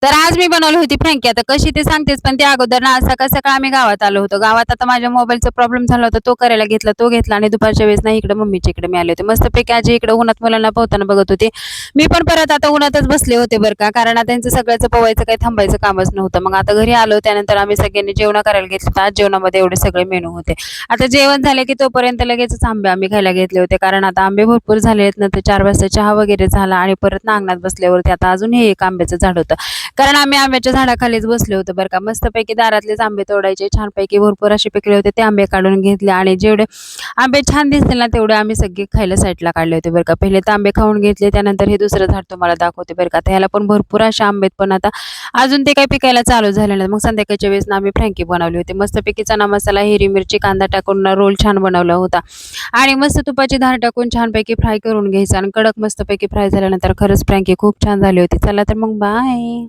तर आज मी बनवली होती फ्रँकी. आता कशी ते सांगतेच, पण त्या अगोदर ना सकाळ सकाळ आम्ही गावात आलो होतो. गावात आता माझ्या मोबाईलचा प्रॉब्लेम झाला होता, तो करायला घेतला, तो घेतला आणि दुपारच्या वेळेस ना इकडे मम्मीच्या इकडे मी आले होते. मस्तपैकी आजी इकडे उन्हात मुलांना पोहताना बघत होते. मी पण परत आता उन्हातच बसले होते बरं का, कारण आता त्यांचं सगळ्याचं पोवायचं काही थांबायचं कामच नव्हतं. मग आता घरी आलो त्यानंतर आम्ही सगळ्यांनी जेवण करायला घेतलं. तर आज जेवणामध्ये एवढे सगळे मेनू होते. आता जेवण झालं की तोपर्यंत लगेचच आंबे आम्ही खायला घेतले होते, कारण आता आंबे भरपूर झाले आहेत. नंतर 4 वाजता चहा वगैरे झाला आणि परत ना अंगणात बसल्यावरती आता अजून हे एक आंब्याचं झाड होतं, कारण आम्ही आंब्याच्या झाडाखालीच बसले होतो बरं का. मस्तपैकी दारातलेच आंबे तोडायचे, छानपैकी भरपूर असे पिकले होते, ते आंबे काढून घेतले आणि जेवढे आंबे छान दिसतील ना तेवढे आम्ही सगळे खायला साईडला काढले होते बरं का. पहिले तर आंबे खाऊन घेतले, त्यानंतर हे दुसरं झाड तुम्हाला दाखवते बरं का. तर ह्याला पण भरपूर असे आंबे आहेत, पण आता अजून ते काही पिकायला चालू झाले नाही. मग संध्याकाळच्या वेळेस ना आम्ही फ्रँकी बनवली होती. मस्तपैकी चना मसाला, हिरवी मिरची, कांदा टाकून ना रोल छान बनवला होता आणि मस्त तुपाची धार टाकून छानपैकी फ्राय करून घ्यायचं आणि कडक मस्तपैकी फ्राय झाल्यानंतर खरंच फ्रँकी खूप छान झाली होती. चला तर मग बाय.